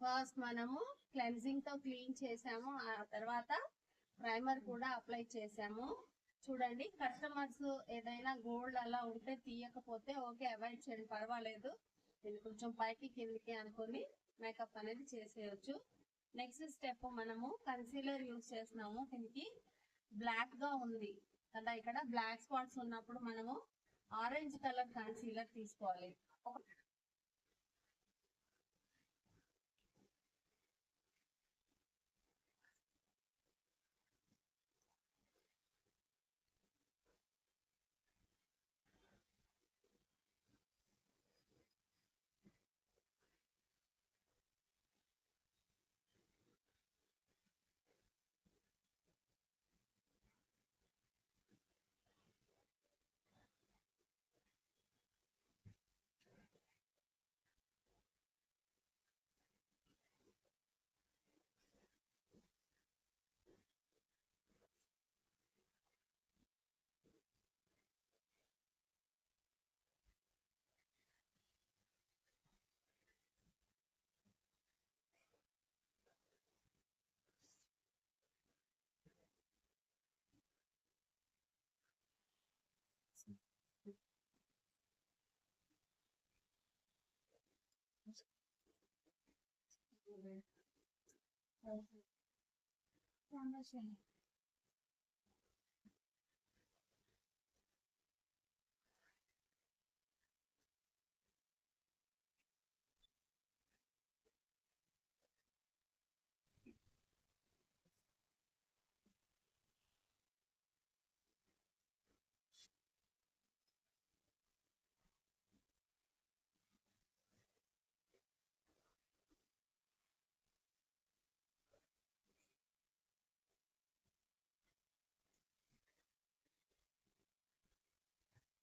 First మనము cleansing తో clean చేసాము, ఆ తర్వాత ప్రైమర్ కూడా అప్లై చేసాము. చూడండి, కస్టమర్స్ ఏదైనా గోల్డ్ అలా ఉంటే తీయకపోతే ఓకే, అవాయిడ్ చేయండి, పర్వాలేదు. ఇది కొంచెం పైకి కిందికి అనుకొని మేకప్ అనేది చేసేయచ్చు. నెక్స్ట్ స్టెప్ మనము కన్సీలర్ యూజ్ చేస్తున్నాము. దీనికి బ్లాక్ గా ఉంది కదా, ఇక్కడ బ్లాక్ స్పాట్స్ ఉన్నప్పుడు మనము ఆరెంజ్ కలర్ కన్సీలర్ తీసుకోవాలి.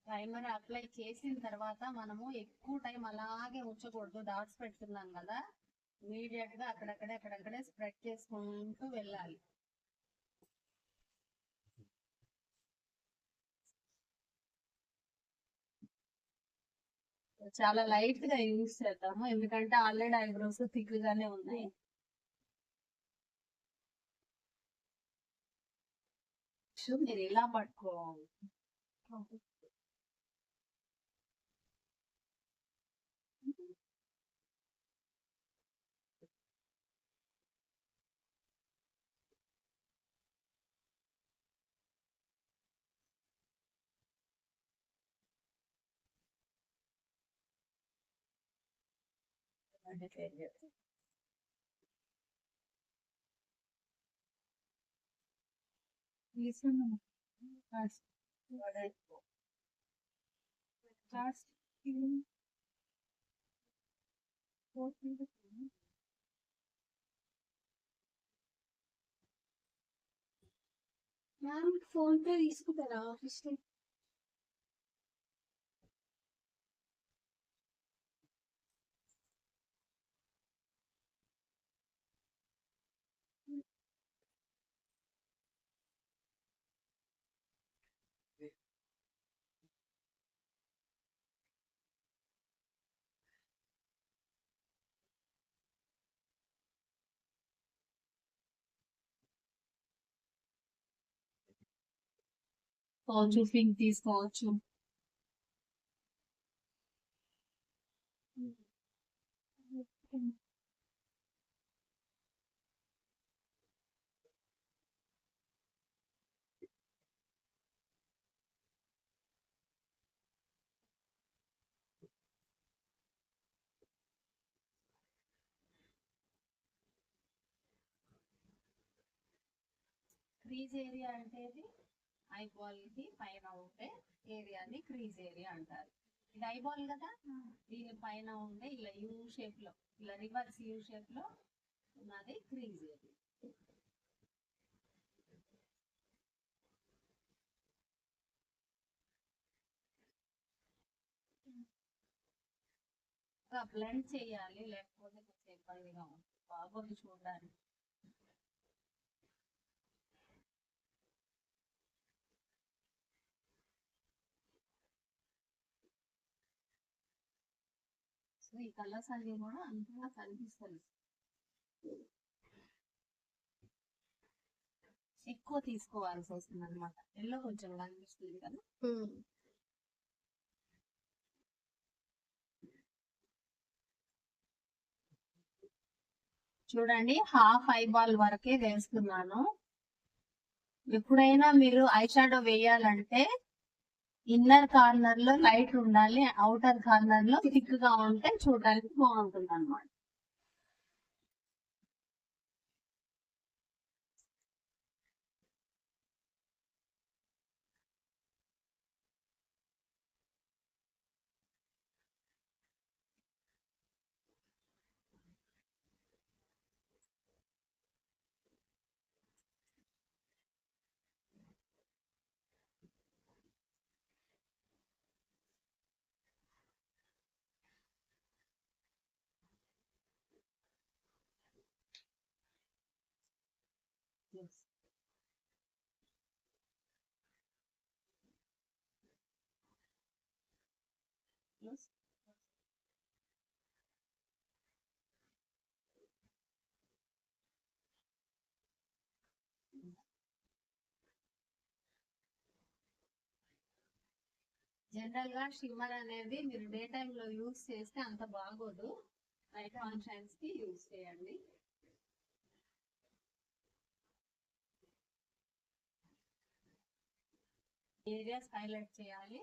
ప్రైమర్ అప్లై చేసిన తర్వాత మనము ఎక్కువ టైం అలాగే ఉంచకూడదు. డాట్స్ పెడుతున్నాం కదా, ఇమీడియట్ గా అక్కడక్కడే స్ప్రెడ్ చేసుకుంటూ వెళ్ళాలి. చాలా లైట్ గా యూజ్ చేద్దాము, ఎందుకంటే ఆల్రెడీ ఐబ్రోస్ థిక్ గానే ఉన్నాయి. మీరు ఇలా పట్టుకోవాలి. మ్యామ్ ఫోన్ పే తీసుకుంటారా ఆఫీస్ లో? పింక్ తీసుకోవచ్చు. క్రీజ్ ఏరియా అంటే ఐబాల్ కి పైన ఉండే ఏరియాని క్రీజ్ ఏరియా అంటారు. ఇది ఐబాల్ కదా, దీని పైన ఉండే ఇలా యూ షేప్ లో, ఇలా రివర్స్ యూ షేప్ లో ఉన్నది క్రీజ్ ఏరియా. బ్లెండ్ చేయాలి, లేకపోతే కొంచెం ఇబ్బందిగా ఉంటుంది, బాగోదు చూడడానికి. సో ఈ కలర్స్ అన్ని కూడా అంతగా కనిపిస్తుంది. ఎక్కువ తీసుకోవాల్సి వస్తుంది అనమాట. ఎల్లో కొంచెం కనిపిస్తుంది కదా. చూడండి, హాఫ్ ఐబాల్ వరకే వేస్తున్నాను. ఎప్పుడైనా మీరు ఐ షాడో వేయాలంటే ఇన్నర్ కార్నర్ లో లైట్ ఉండాలి, అవుటర్ కార్నర్ లో థిక్ గా ఉంటే చూడడానికి బాగుంటుంది అనమాట. జనరల్ గా షిమ్మర్ అనేది మీరు డే టైమ్ లో యూజ్ చేస్తే అంత బాగోదు. నైట్ ఫంక్షన్స్ కి యూజ్ చేయండి. ఏరియాస్ హైలైట్ చేయాలి.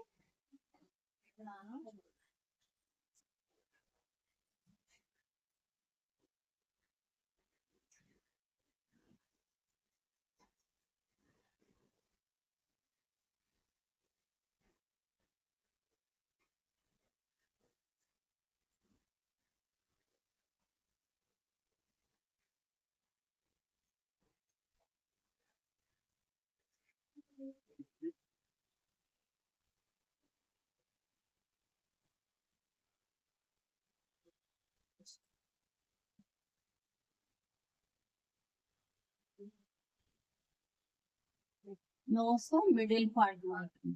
నోస్ మిడిల్ పార్ట్ మాత్రం.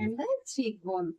And చీక్ bone.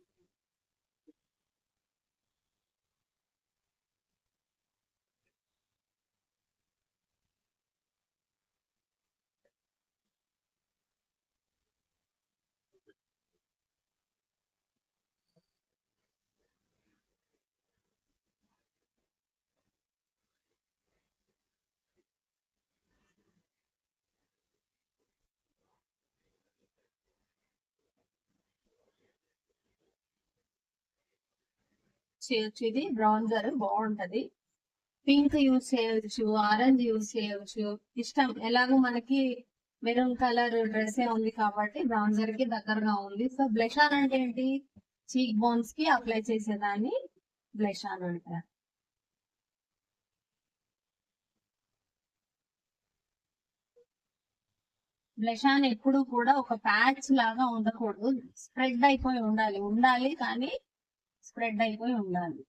చేయొచ్చు, ఇది బ్రౌన్జర్ బాగుంటది. పింక్ యూజ్ చేయవచ్చు, ఆరెంజ్ యూజ్ చేయవచ్చు, ఇష్టం. ఎలాగో మనకి మెరూన్ కలర్ డ్రెస్ ఉంది కాబట్టి బ్రౌన్జర్ కి దగ్గరగా ఉంది. సో బ్లష్ ఆన్ అంటే ఏంటి, చీక్ బోన్స్ కి అప్లై చేసేదాన్ని బ్లష్ ఆన్ అంటారు. బ్లష్ ఆన్ ఎప్పుడు కూడా ఒక ప్యాచ్ లాగా ఉండకూడదు, స్ప్రెడ్ అయిపోయి ఉండాలి. ఉండాలి కానీ స్ప్రెడ్ అయిపోయి ఉండాలి.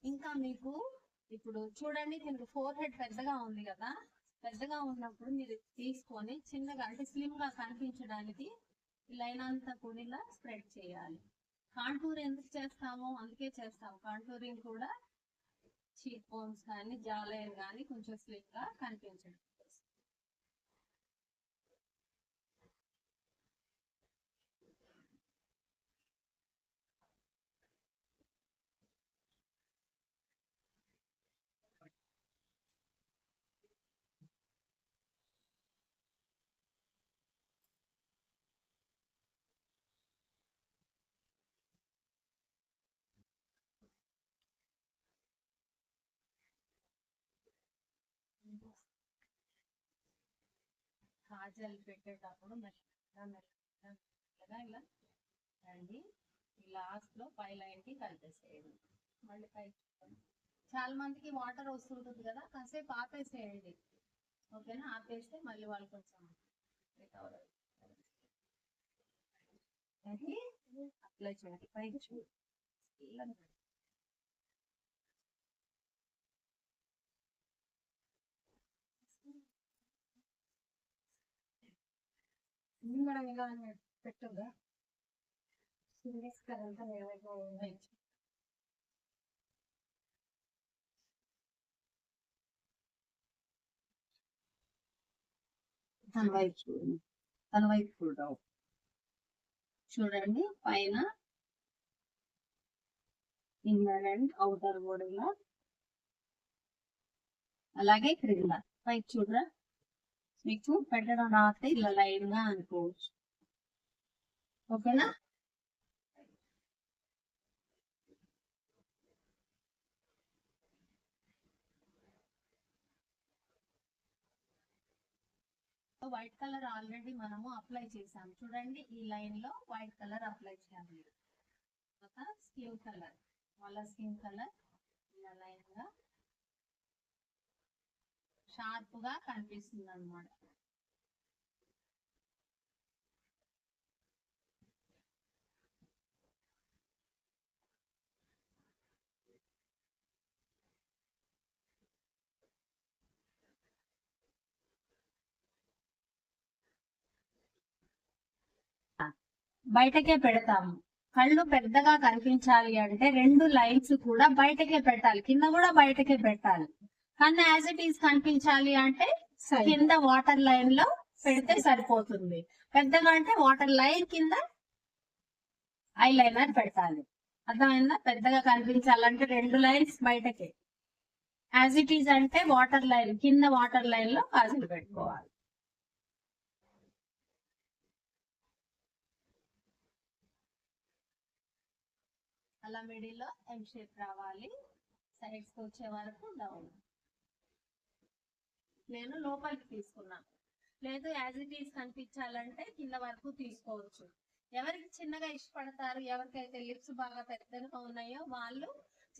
ఇంకా మీకు ఇప్పుడు చూడండి, దీనికి ఫోర్ హెడ్ పెద్దగా ఉంది కదా. పెద్దగా ఉన్నప్పుడు మీరు తీసుకొని చిన్నగా అంటే స్లిమ్ గా కనిపించడానికి లైన్ అంతా కూడా ఇలా స్ప్రెడ్ చేయాలి. కాంటూర్ ఎందుకు చేస్తాము, అందుకే చేస్తాము. కాంటూరింగ్ కూడా చీక్ బోన్స్ కానీ జాలైన్ కానీ కొంచెం స్లిమ్ గా కనిపించడం. కాజల్ పెట్టేటప్పుడు మెల్లగా మెల్లగా ఇలా రండి. లాస్ట్ లో పై లైన్ కి కలిపేసేయండి. మళ్ళీ పై చాలా మందికి వాటర్ వస్తుంటుంది కదా, కాసేపు ఆపేసేయండి. ఓకేనా, ఆపేస్తే మళ్ళీ వాళ్ళు కొంచెం రికవర్ అప్లై చేయండి. పైకి పెట్టుగా తన వైపు చూడండి, తన వైపు చూడవు చూడండి. పైన ఇన్నర్ అండ్ అవుటర్ బోర్డర్, అలాగే క్రింద పైకి చూడరా. మీకు పెట్టడం రాస్తే ఇలా లైన్ గా అనుకోవచ్చు. ఓకేనా? వైట్ కలర్ ఆల్రెడీ మనము అప్లై చేసాం చూడండి. ఈ లైన్ లో వైట్ కలర్ అప్లై చేయాలి. స్కిన్ కలర్, వాళ్ళ స్కిన్ కలర్ ఇలా లైన్ గా షార్ప్ గా కనిపిస్తుంది అన్నమాట. బయటకే పెడతాము. కళ్ళు పెద్దగా కనిపించాలి అంటే రెండు లైన్స్ కూడా బయటకే పెట్టాలి, కింద కూడా బయటకే పెట్టాలి. కానీ యాజ్ ఇట్ ఈస్ కనిపించాలి అంటే కింద వాటర్ లైన్ లో పెడితే సరిపోతుంది. పెద్దగా అంటే వాటర్ లైన్ కింద ఐ లైనర్ పెట్టాలి. అర్థమైందా? పెద్దగా కనిపించాలంటే రెండు లైన్స్ బయటకే, యాజ్ ఇట్ ఈస్ అంటే వాటర్ లైన్ కింద వాటర్ లైన్ లో కాజల్ పెట్టుకోవాలి. అలా మిడిల్ లో ఎం షేప్ రావాలి, సైడ్స్ వచ్చే వరకు డౌన్. నేను లోపలికి తీసుకున్నాను. లేదు యాజ్ ఇట్ ఈస్ కనిపించాలంటే కింద వరకు తీసుకోవచ్చు. ఎవరికి చిన్నగా ఇష్టపడతారు, ఎవరికైతే లిప్స్ బాగా పెద్దగా ఉన్నాయో వాళ్ళు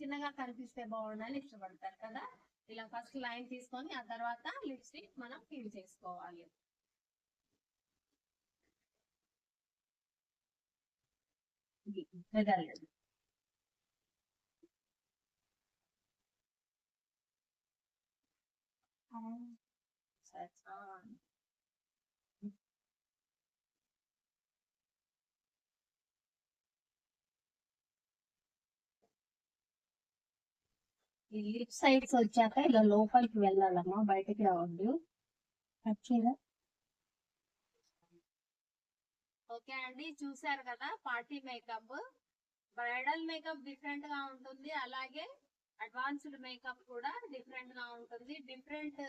చిన్నగా కనిపిస్తే బాగుండని ఇష్టపడతారు కదా. ఇలా ఫస్ట్ లైన్ తీసుకొని ఆ తర్వాత లిప్స్టిక్ మనం ఫిల్ చేసుకోవాలి. వెదర్లేదు ఈ లిప్ సైడ్స్ వచ్చాక ఇలా లోపలికి వెళ్ళాలమ్మా, బయటకి రావద్దు. ఓకే అండి, చూసారు కదా party makeup. Bridal makeup different గా ఉంటుంది, అలాగే అడ్వాన్స్డ్ మేకప్ కూడా డిఫరెంట్ గా ఉంటుంది. డిఫరెంట్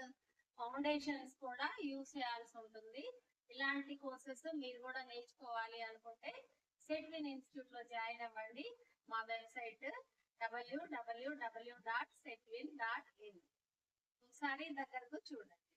ఫౌండేషన్స్ కూడా యూజ్ చేయాల్సి ఉంటుంది. ఇలాంటి కోర్సెస్ మీరు కూడా నేర్చుకోవాలి అనుకుంటే సెట్విన్ ఇన్స్టిట్యూట్ లో జాయిన్ అవ్వండి. మా వెబ్సైట్ www.setwin.in. ఒకసారి దగ్గరకు చూడండి.